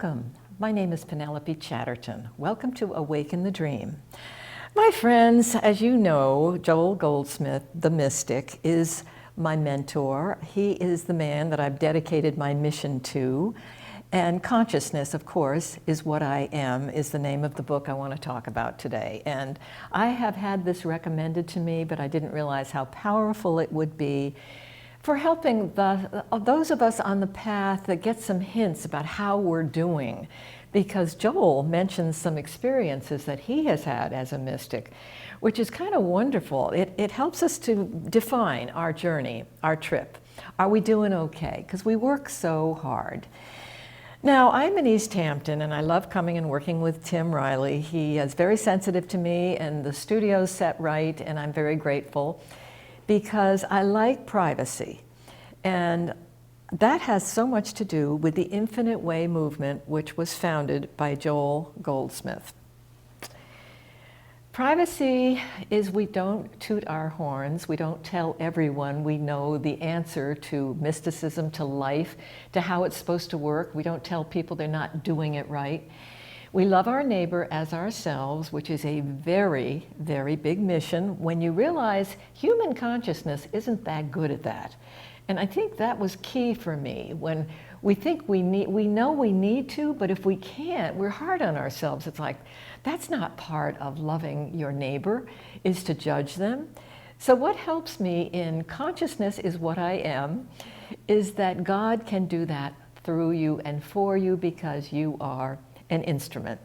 Welcome. My name is Penelope Chatterton. Welcome to Awaken the Dream. My friends, as you know, Joel Goldsmith, the mystic, is my mentor. He is the man that I've dedicated my mission to. And Consciousness, of course, is What I Am, is the name of the book I want to talk about today. And I have had this recommended to me, but I didn't realize how powerful it would be for helping those of us on the path that get some hints about how we're doing. Because Joel mentions some experiences that he has had as a mystic, which is kind of wonderful. It helps us to define our journey, our trip. Are we doing okay? Because we work so hard. Now, I'm in East Hampton, and I love coming and working with Tim Riley. He is very sensitive to me, and the studio's set right, and I'm very grateful because I like privacy. And that has so much to do with the Infinite Way movement, which was founded by Joel Goldsmith. Privacy is we don't toot our horns, we don't tell everyone we know the answer to mysticism, to life, to how it's supposed to work. We don't tell people they're not doing it right. We love our neighbor as ourselves, which is a very, very big mission when you realize human consciousness isn't that good at that. And I think that was key for me. When we think we know we need to, but if we can't, we're hard on ourselves. It's like, that's not part of loving your neighbor, is to judge them. So what helps me in Consciousness is What I Am, is that God can do that through you and for you because you are an instrument.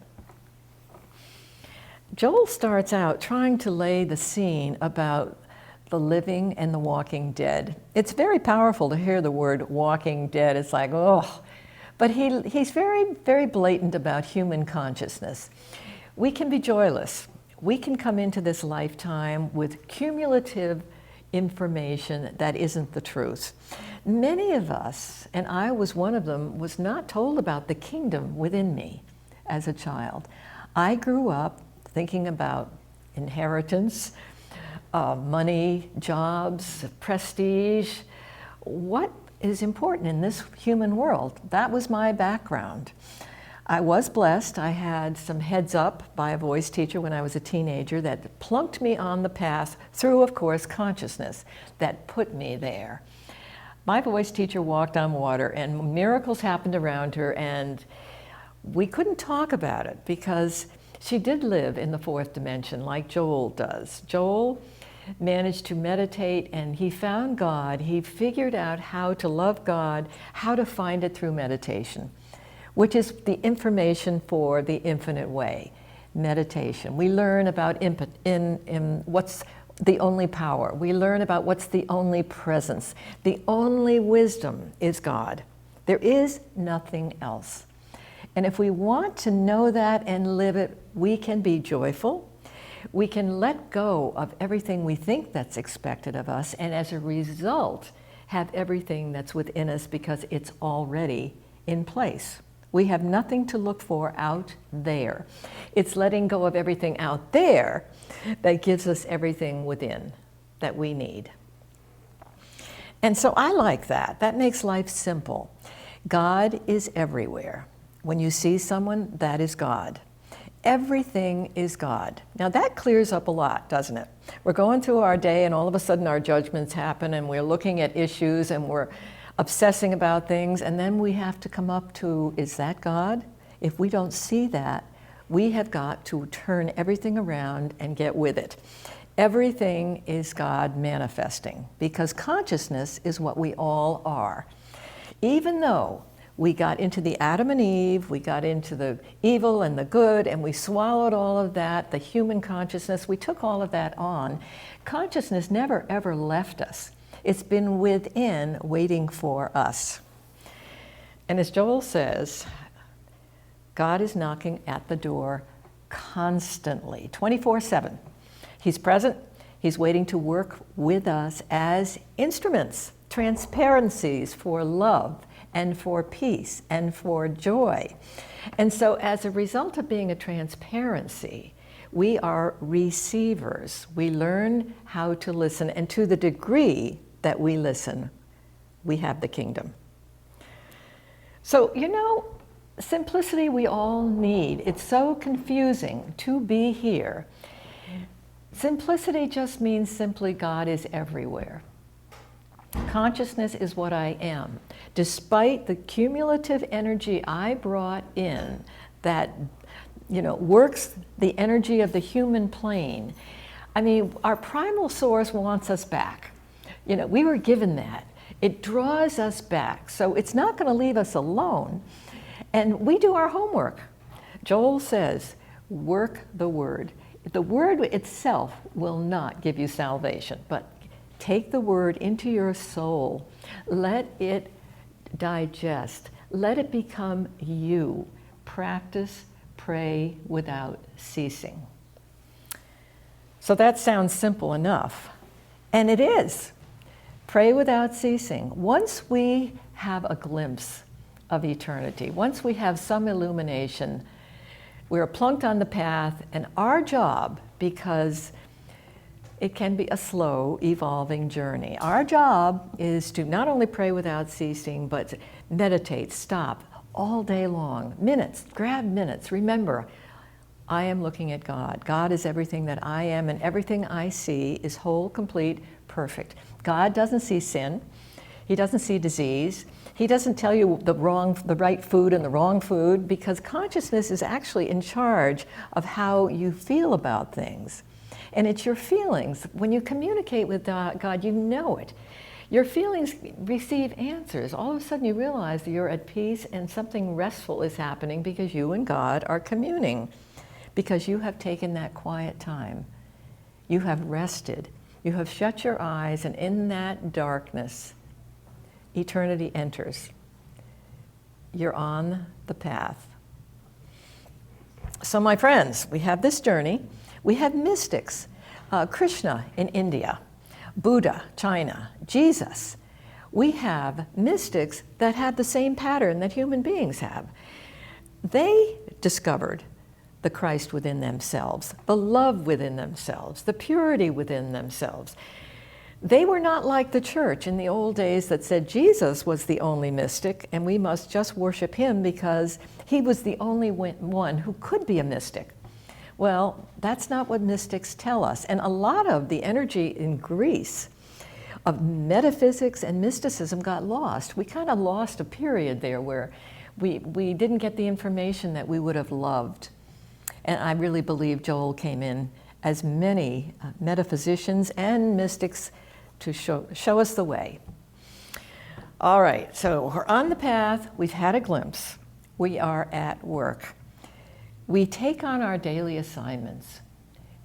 Joel starts out trying to lay the scene about the living and the walking dead. It's very powerful to hear the word walking dead. It's like, oh, but he's very, very blatant about human consciousness. We can be joyless. We can come into this lifetime with cumulative information that isn't the truth. Many of us, and I was one of them, was not told about the kingdom within me as a child. I grew up thinking about inheritance, money, jobs, prestige. What is important in this human world? That was my background. I was blessed. I had some heads up by a voice teacher when I was a teenager that plunked me on the path through, of course, consciousness that put me there. My voice teacher walked on water and miracles happened around her, and we couldn't talk about it because she did live in the fourth dimension like Joel does. Joel managed to meditate and he found God. He figured out how to love God, how to find it through meditation, which is the information for the Infinite Way, meditation. We learn about what's the only power. We learn about what's the only presence. The only wisdom is God. There is nothing else. And if we want to know that and live it, we can be joyful. We can let go of everything we think that's expected of us, and as a result, have everything that's within us because it's already in place. We have nothing to look for out there. It's letting go of everything out there that gives us everything within that we need. And so I like that. That makes life simple. God is everywhere. When you see someone, that is God. Everything is God. Now that clears up a lot, doesn't it? We're going through our day and all of a sudden our judgments happen and we're looking at issues and we're obsessing about things, and then we have to come up to, is that God? If we don't see that, we have got to turn everything around and get with it. Everything is God manifesting because consciousness is what we all are. Even though we got into the Adam and Eve, we got into the evil and the good, and we swallowed all of that, the human consciousness, we took all of that on. Consciousness never ever left us. It's been within, waiting for us. And as Joel says, God is knocking at the door constantly, 24/7. He's present, he's waiting to work with us as instruments, transparencies for love, and for peace, and for joy. And so as a result of being a transparency, we are receivers. We learn how to listen, and to the degree that we listen, we have the kingdom. So, you know, simplicity we all need. It's so confusing to be here. Simplicity just means simply God is everywhere. Consciousness is what I am. Despite the cumulative energy I brought in that, works the energy of the human plane. I mean, our primal source wants us back. We were given that. It draws us back. So it's not going to leave us alone. And we do our homework. Joel says, work the word. The word itself will not give you salvation, but take the word into your soul. Let it digest. Let it become you. Practice, pray without ceasing. So that sounds simple enough. And it is. Pray without ceasing. Once we have a glimpse of eternity, once we have some illumination, we're plunked on the path, and our job, because it can be a slow, evolving journey, our job is to not only pray without ceasing, but meditate, stop all day long. Minutes, grab minutes. Remember, I am looking at God. God is everything that I am, and everything I see is whole, complete, perfect. God doesn't see sin. He doesn't see disease. He doesn't tell you the right food and the wrong food, because consciousness is actually in charge of how you feel about things. And it's your feelings. When you communicate with God, you know it. Your feelings receive answers. All of a sudden you realize that you're at peace and something restful is happening because you and God are communing, because you have taken that quiet time. You have rested. You have shut your eyes, and in that darkness, eternity enters. You're on the path. So my friends, we have this journey. We have mystics. Krishna in India, Buddha, China, Jesus. We have mystics that have the same pattern that human beings have. They discovered the Christ within themselves, the love within themselves, the purity within themselves. They were not like the church in the old days that said Jesus was the only mystic and we must just worship him because he was the only one who could be a mystic. Well, that's not what mystics tell us. And a lot of the energy in Greece of metaphysics and mysticism got lost. We kind of lost a period there where we didn't get the information that we would have loved. And I really believe Joel came in as many metaphysicians and mystics to show us the way. All right, so we're on the path. We've had a glimpse. We are at work. We take on our daily assignments.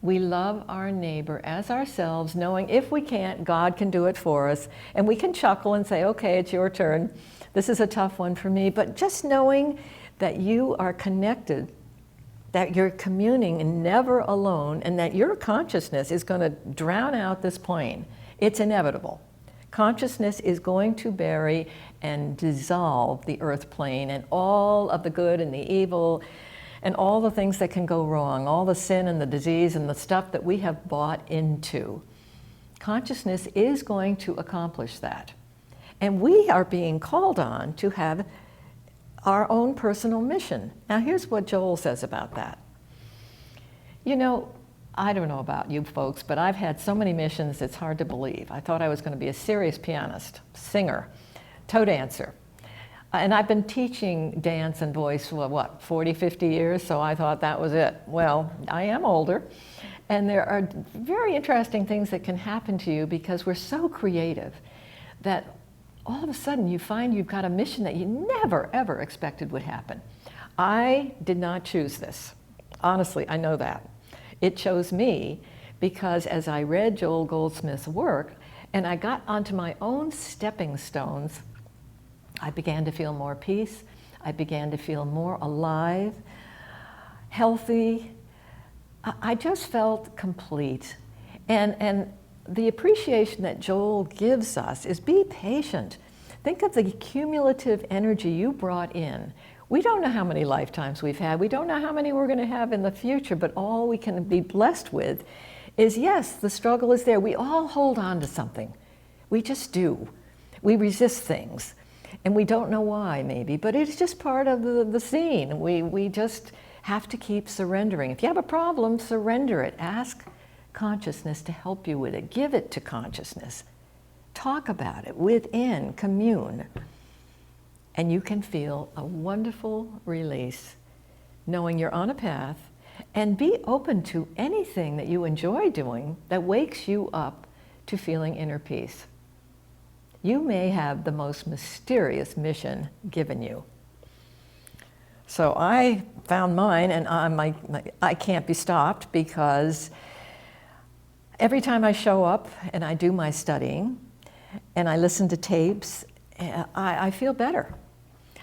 We love our neighbor as ourselves, knowing if we can't, God can do it for us. And we can chuckle and say, okay, it's your turn. This is a tough one for me. But just knowing that you are connected, that you're communing and never alone, and that your consciousness is going to drown out this plane. It's inevitable. Consciousness is going to bury and dissolve the earth plane and all of the good and the evil and all the things that can go wrong, all the sin and the disease and the stuff that we have bought into. Consciousness is going to accomplish that. And we are being called on to have our own personal mission. Now here's what Joel says about that. You know, I don't know about you folks, but I've had so many missions it's hard to believe. I thought I was going to be a serious pianist, singer, toe dancer. And I've been teaching dance and voice for 40, 50 years, so I thought that was it. Well, I am older, and there are very interesting things that can happen to you because we're so creative that all of a sudden you find you've got a mission that you never, ever expected would happen. I did not choose this. Honestly, I know that. It chose me because as I read Joel Goldsmith's work and I got onto my own stepping stones, I began to feel more peace. I began to feel more alive, healthy. I just felt complete. And the appreciation that Joel gives us is be patient. Think of the cumulative energy you brought in. We don't know how many lifetimes we've had. We don't know how many we're going to have in the future, but all we can be blessed with is, yes, the struggle is there. We all hold on to something. We just do. We resist things. And we don't know why, maybe, but it's just part of the scene. We just have to keep surrendering. If you have a problem, surrender it. Ask consciousness to help you with it. Give it to consciousness. Talk about it within, commune. And you can feel a wonderful release, knowing you're on a path, and be open to anything that you enjoy doing that wakes you up to feeling inner peace. You may have the most mysterious mission given you. So I found mine, and I can't be stopped, because every time I show up and I do my studying and I listen to tapes, I feel better.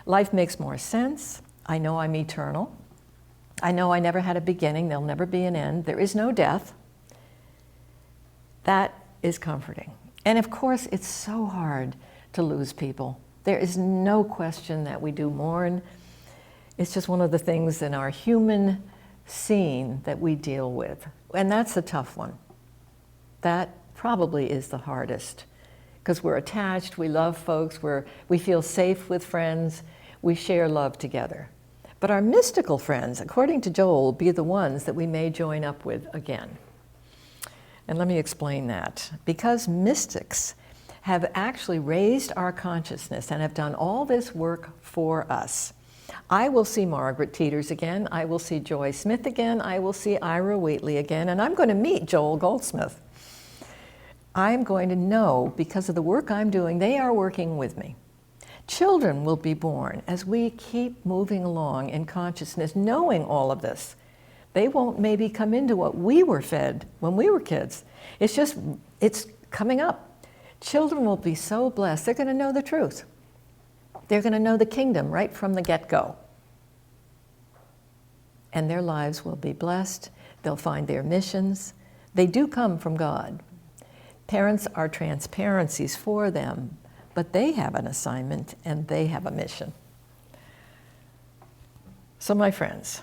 Life makes more sense. I know I'm eternal. I know I never had a beginning. There'll never be an end. There is no death. That is comforting. And of course, it's so hard to lose people. There is no question that we do mourn. It's just one of the things in our human scene that we deal with. And that's a tough one. That probably is the hardest, because we're attached, we love folks, we feel safe with friends, we share love together. But our mystical friends, according to Joel, will be the ones that we may join up with again. And let me explain that. Because mystics have actually raised our consciousness and have done all this work for us. I will see Margaret Teeters again, I will see Joy Smith again, I will see Ira Wheatley again, and I'm going to meet Joel Goldsmith. I'm going to know, because of the work I'm doing, they are working with me. Children will be born as we keep moving along in consciousness, knowing all of this. They won't maybe come into what we were fed when we were kids. It's coming up. Children will be so blessed, they're going to know the truth. They're going to know the kingdom right from the get-go. And their lives will be blessed. They'll find their missions. They do come from God. Parents are transparencies for them, but they have an assignment and they have a mission. So my friends,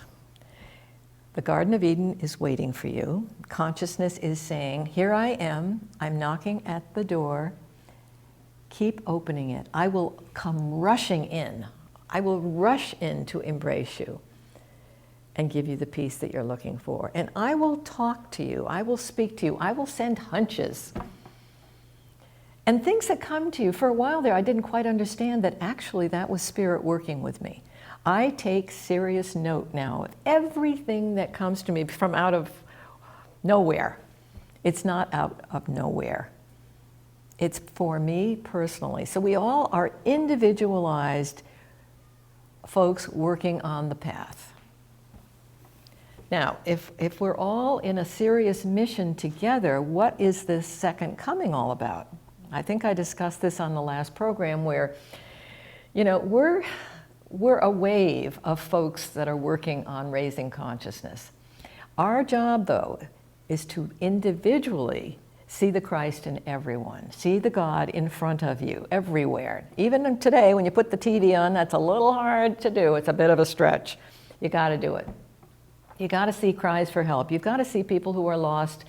the Garden of Eden is waiting for you. Consciousness is saying, here I am, I'm knocking at the door. Keep opening it. I will come rushing in. I will rush in to embrace you and give you the peace that you're looking for. And I will talk to you. I will speak to you. I will send hunches. And things that come to you. For a while there, I didn't quite understand that actually that was Spirit working with me. I take serious note now of everything that comes to me from out of nowhere. It's not out of nowhere. It's for me personally. So we all are individualized folks working on the path. Now, if we're all in a serious mission together, what is this second coming all about? I think I discussed this on the last program where, we're a wave of folks that are working on raising consciousness. Our job, though, is to individually see the Christ in everyone. See the God in front of you, everywhere. Even today, when you put the TV on, that's a little hard to do. It's a bit of a stretch. You got to do it. You got to see cries for help. You've got to see people who are lost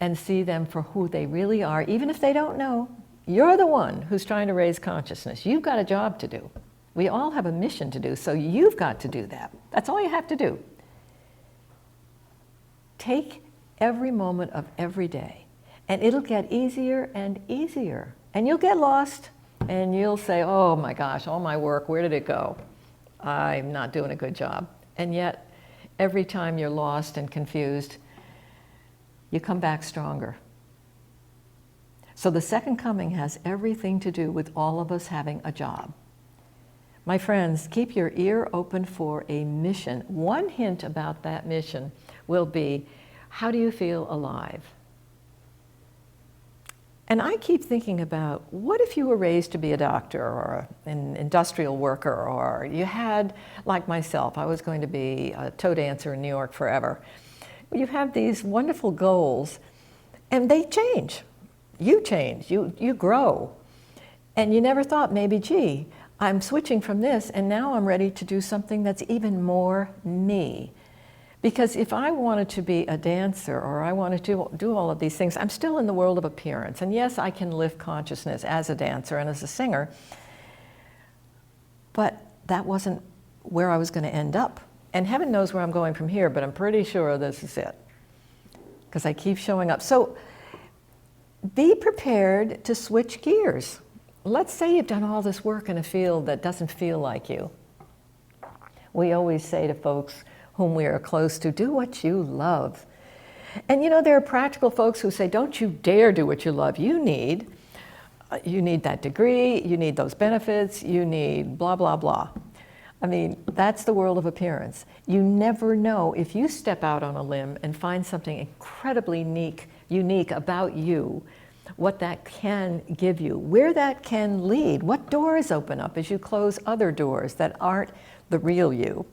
and see them for who they really are, even if they don't know. You're the one who's trying to raise consciousness. You've got a job to do. We all have a mission to do, so you've got to do that. That's all you have to do. Take every moment of every day, and it'll get easier and easier. And you'll get lost, and you'll say, oh my gosh, all my work, where did it go? I'm not doing a good job. And yet, every time you're lost and confused, you come back stronger. So the second coming has everything to do with all of us having a job. My friends, keep your ear open for a mission. One hint about that mission will be, how do you feel alive? And I keep thinking about, what if you were raised to be a doctor or an industrial worker, or you had, like myself, I was going to be a toe dancer in New York forever. You have these wonderful goals, and they change. You change, you grow. And you never thought, maybe, gee, I'm switching from this, and now I'm ready to do something that's even more me. Because if I wanted to be a dancer or I wanted to do all of these things, I'm still in the world of appearance. And yes, I can lift consciousness as a dancer and as a singer, but that wasn't where I was going to end up. And heaven knows where I'm going from here, but I'm pretty sure this is it, because I keep showing up. So be prepared to switch gears. Let's say you've done all this work in a field that doesn't feel like you. We always say to folks whom we are close to, do what you love. And you know, there are practical folks who say, don't you dare do what you love. You need that degree, you need those benefits, you need blah, blah, blah. I mean, that's the world of appearance. You never know if you step out on a limb and find something incredibly unique about you, what that can give you, where that can lead, what doors open up as you close other doors that aren't the real you.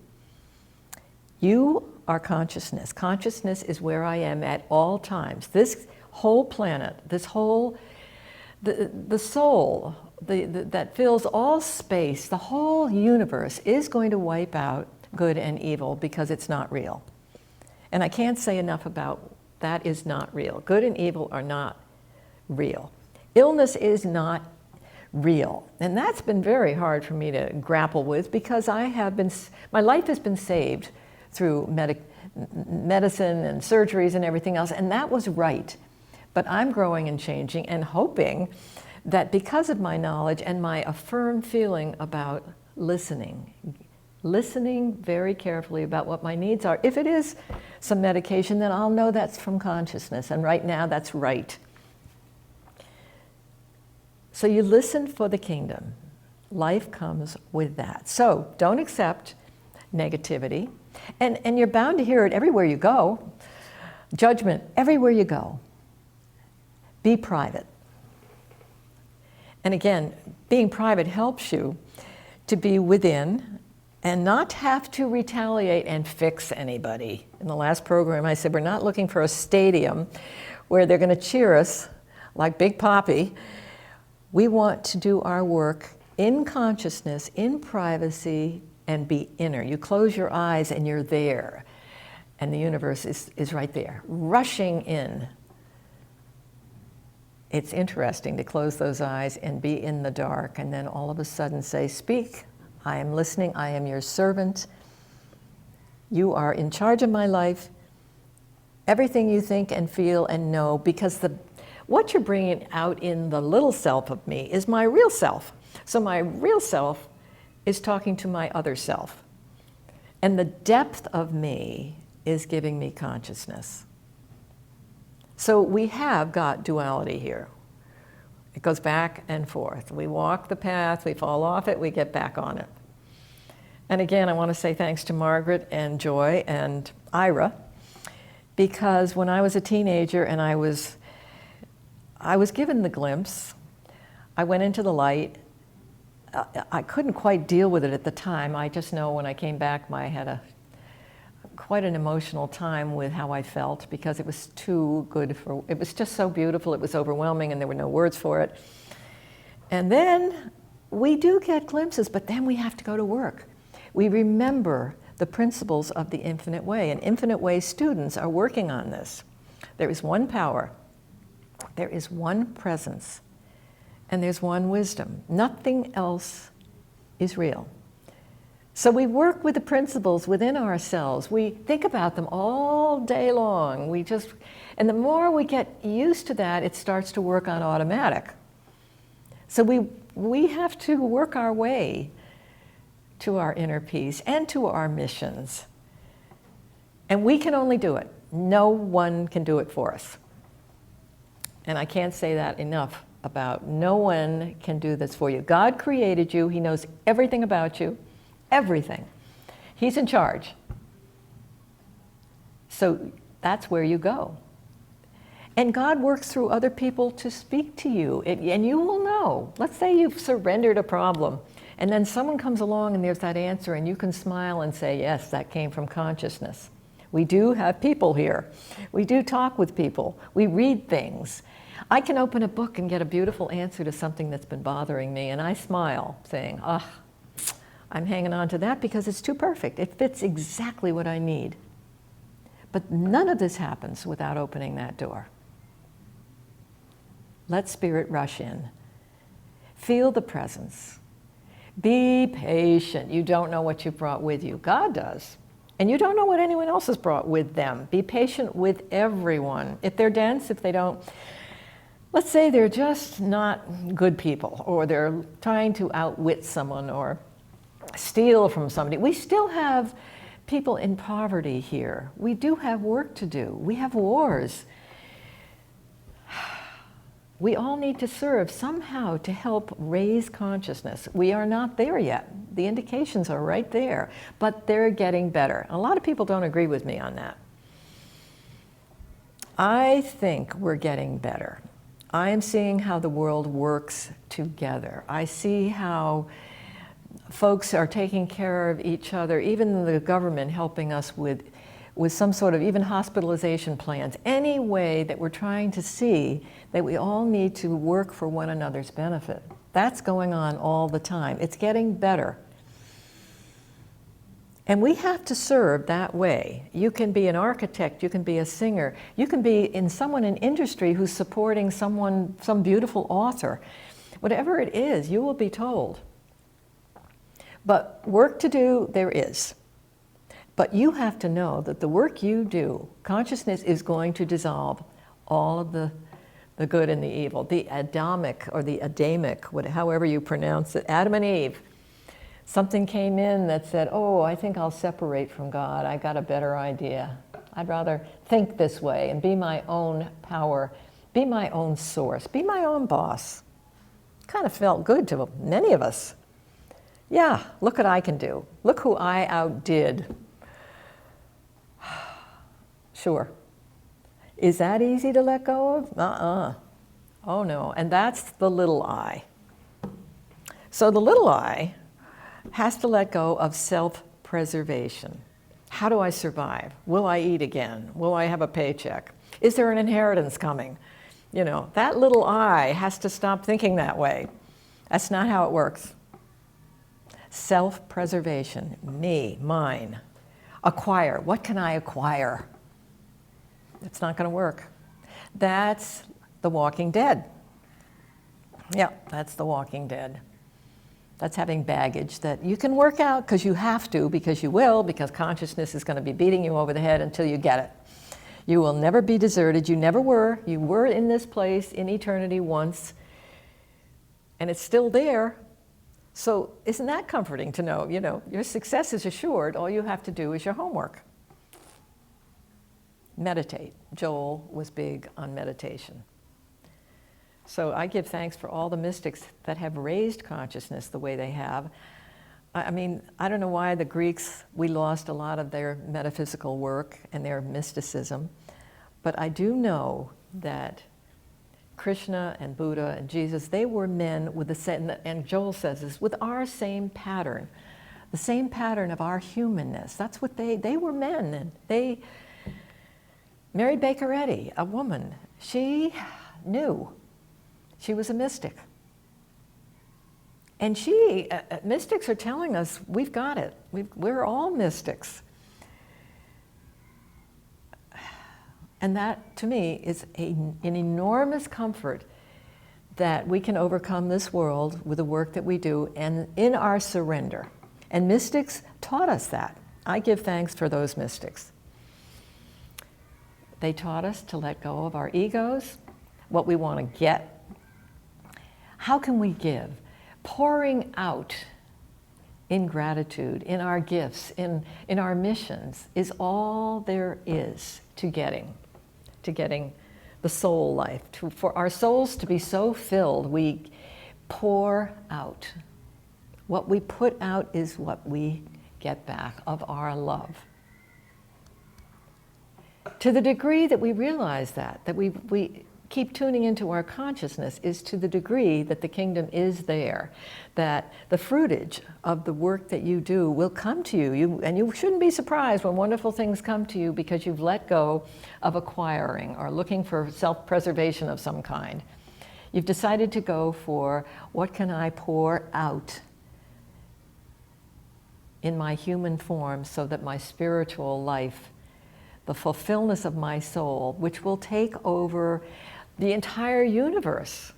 You are consciousness. Consciousness is where I am at all times. This whole planet, this whole, the soul that fills all space, the whole universe is going to wipe out good and evil because it's not real. And I can't say enough about that is not real. Good and evil are not real. Illness is not real. And that's been very hard for me to grapple with because my life has been saved through medicine and surgeries and everything else, and that was right. But I'm growing and changing and hoping that because of my knowledge and my affirmed feeling about listening very carefully about what my needs are, if it is some medication, then I'll know that's from consciousness, and right now that's right. So you listen for the kingdom. Life comes with that. So don't accept negativity. And you're bound to hear it everywhere you go. Judgment, everywhere you go. Be private. And again, being private helps you to be within and not have to retaliate and fix anybody. In the last program, I said we're not looking for a stadium where they're going to cheer us like Big Papi. We want to do our work in consciousness, in privacy, and be inner. You close your eyes and you're there. And the universe is right there, rushing in. It's interesting to close those eyes and be in the dark and then all of a sudden say, speak, I am listening, I am your servant. You are in charge of my life. Everything you think and feel and know, because what you're bringing out in the little self of me is my real self. So my real self is talking to my other self. And the depth of me is giving me consciousness. So we have got duality here. It goes back and forth. We walk the path, we fall off it, we get back on it. And again, I want to say thanks to Margaret and Joy and Ira, because when I was a teenager and I was given the glimpse, I went into the light. I couldn't quite deal with it at the time. I just know when I came back, I had quite an emotional time with how I felt because it was too good it was just so beautiful, it was overwhelming and there were no words for it. And then we do get glimpses, but then we have to go to work. We remember the principles of the infinite way, and infinite way students are working on this. There is one power, there is one presence, and there's one wisdom. Nothing else is real. So we work with the principles within ourselves. We think about them all day long. And the more we get used to that, it starts to work on automatic. So we have to work our way to our inner peace and to our missions. And we can only do it. No one can do it for us. And I can't say that enough about no one can do this for you. God created you. He knows everything about you. Everything. He's in charge. So that's where you go. And God works through other people to speak to you. And you will know. Let's say you've surrendered a problem, and then someone comes along and there's that answer, and you can smile and say, yes, that came from consciousness. We do have people here. We do talk with people. We read things. I can open a book and get a beautiful answer to something that's been bothering me, and I smile, saying, I'm hanging on to that because it's too perfect. It fits exactly what I need. But none of this happens without opening that door. Let Spirit rush in. Feel the presence. Be patient. You don't know what you brought with you. God does. And you don't know what anyone else has brought with them. Be patient with everyone. If they're dense, if they don't, let's say they're just not good people, or they're trying to outwit someone or steal from somebody. We still have people in poverty here. We do have work to do. We have wars. We all need to serve somehow to help raise consciousness. We are not there yet. The indications are right there, but they're getting better. A lot of people don't agree with me on that. I think we're getting better. I am seeing how the world works together. I see how folks are taking care of each other, even the government helping us with some sort of even hospitalization plans, any way that we're trying to see that we all need to work for one another's benefit. That's going on all the time. It's getting better. And we have to serve that way. You can be an architect, you can be a singer, you can be someone in industry who's supporting someone, some beautiful author. Whatever it is, you will be told. But work to do, there is. But you have to know that the work you do, consciousness is going to dissolve all of the good and the evil, the Adamic or the Adamic, however you pronounce it, Adam and Eve. Something came in that said, oh, I think I'll separate from God. I got a better idea. I'd rather think this way and be my own power, be my own source, be my own boss. Kind of felt good to many of us. Yeah, look what I can do. Look who I outdid. Sure. Is that easy to let go of? Oh no, and that's the little I. So the little I has to let go of self-preservation. How do I survive? Will I eat again? Will I have a paycheck? Is there an inheritance coming? You know, that little I has to stop thinking that way. That's not how it works. Self-preservation, me, mine. Acquire, what can I acquire? It's not going to work. That's the Walking Dead. Yeah, that's the Walking Dead. That's having baggage that you can work out because you have to, because you will, because consciousness is going to be beating you over the head until you get it. You will never be deserted. You never were. You were in this place in eternity once, and it's still there. So isn't that comforting to know, you know, your success is assured. All you have to do is your homework. Meditate. Joel was big on meditation. So I give thanks for all the mystics that have raised consciousness the way they have. I mean, I don't know why the Greeks, we lost a lot of their metaphysical work and their mysticism, but I do know that Krishna and Buddha and Jesus, they were men with the same, and Joel says this, with our same pattern, the same pattern of our humanness. That's what they were men. And they, Mary Baker Eddy, a woman, she knew. She was a mystic. And mystics are telling us, we've got it. We're all mystics. And that, to me, is an enormous comfort that we can overcome this world with the work that we do and in our surrender. And mystics taught us that. I give thanks for those mystics. They taught us to let go of our egos, what we want to get. How can we give? Pouring out in gratitude, in our gifts, in our missions, is all there is to getting the soul life. For our souls to be so filled, we pour out. What we put out is what we get back of our love. To the degree that we realize that we keep tuning into our consciousness is to the degree that the kingdom is there, that the fruitage of the work that you do will come to you. And you shouldn't be surprised when wonderful things come to you because you've let go of acquiring or looking for self-preservation of some kind. You've decided to go for, what can I pour out in my human form so that my spiritual life, the fulfillment of my soul, which will take over the entire universe,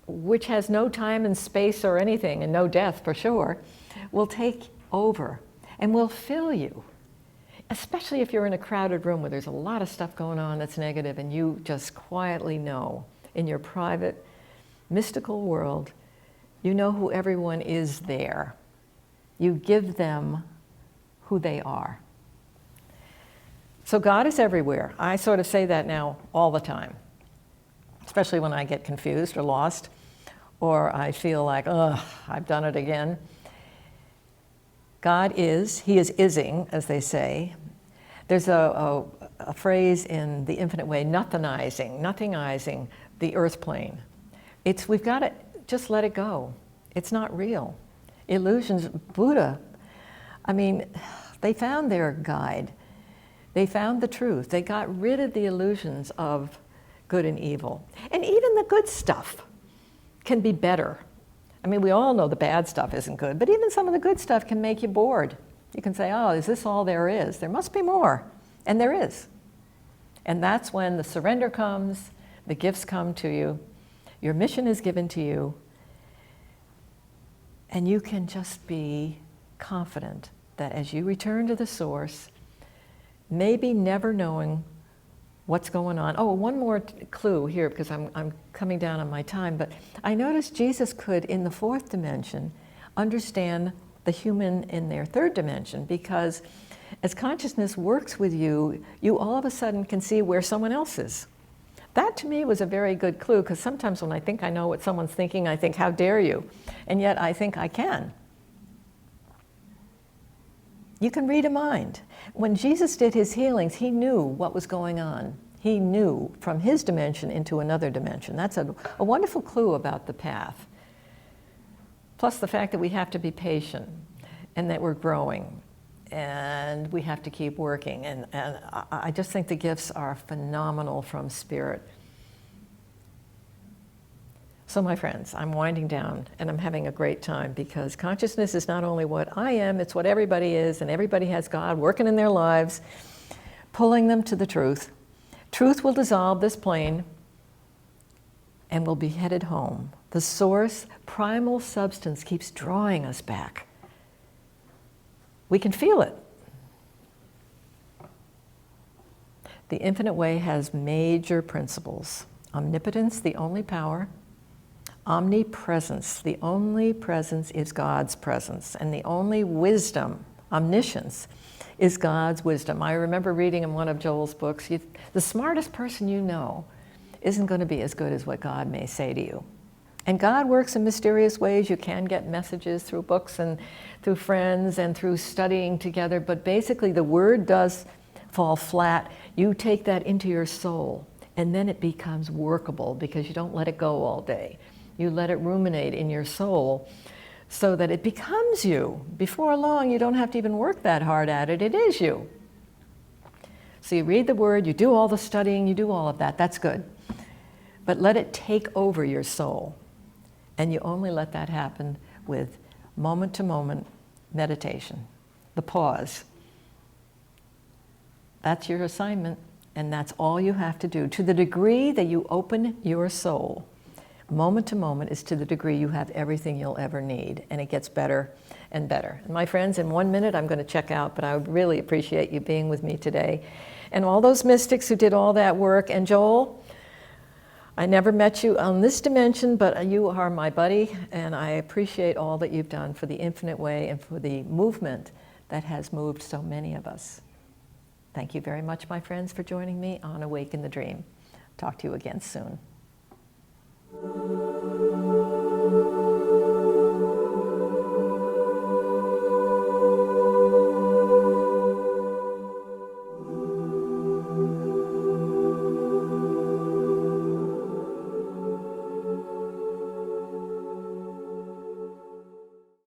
which has no time and space or anything, and no death for sure, will take over and will fill you. Especially if you're in a crowded room where there's a lot of stuff going on that's negative, and you just quietly know in your private, mystical world, you know who everyone is there. You give them who they are. So God is everywhere. I sort of say that now all the time, especially when I get confused or lost, or I feel like, ugh, I've done it again. God is, he is ising, as they say. There's a phrase in the Infinite Way, nothingizing the earth plane. We've got to just let it go. It's not real. Illusions, Buddha, I mean, they found their guide. They found the truth. They got rid of the illusions of good and evil. And even the good stuff can be better. I mean, we all know the bad stuff isn't good, but even some of the good stuff can make you bored. You can say, oh, is this all there is? There must be more. And there is. And that's when the surrender comes, the gifts come to you, your mission is given to you, and you can just be confident that as you return to the source, maybe never knowing what's going on. Oh, one more clue here, because I'm coming down on my time, but I noticed Jesus could, in the fourth dimension, understand the human in their third dimension, because as consciousness works with you, you all of a sudden can see where someone else is. That to me was a very good clue, because sometimes when I think I know what someone's thinking, I think, how dare you? And yet I think I can. You can read a mind. When Jesus did his healings, he knew what was going on. He knew from his dimension into another dimension. That's a wonderful clue about the path. Plus the fact that we have to be patient and that we're growing and we have to keep working. And I just think the gifts are phenomenal from Spirit. So my friends, I'm winding down and I'm having a great time, because consciousness is not only what I am, it's what everybody is, and everybody has God working in their lives, pulling them to the truth. Truth will dissolve this plane and we'll be headed home. The source, primal substance, keeps drawing us back. We can feel it. The Infinite Way has major principles. Omnipotence, the only power. Omnipresence, the only presence is God's presence. And the only wisdom, omniscience, is God's wisdom. I remember reading in one of Joel's books, the smartest person you know isn't going to be as good as what God may say to you. And God works in mysterious ways. You can get messages through books and through friends and through studying together, but basically the word does fall flat. You take that into your soul, and then it becomes workable, because you don't let it go all day. You let it ruminate in your soul so that it becomes you. Before long, you don't have to even work that hard at it. It is you. So you read the word, you do all the studying, you do all of that. That's good. But let it take over your soul. And you only let that happen with moment-to-moment meditation, the pause. That's your assignment, and that's all you have to do. To the degree that you open your soul, moment to moment is to the degree you have everything you'll ever need, and it gets better and better. And my friends, in 1 minute I'm going to check out, but I would really appreciate you being with me today. And all those mystics who did all that work, and Joel, I never met you on this dimension, but you are my buddy, and I appreciate all that you've done for the Infinite Way and for the movement that has moved so many of us. Thank you very much, my friends, for joining me on Awaken the Dream. Talk to you again soon.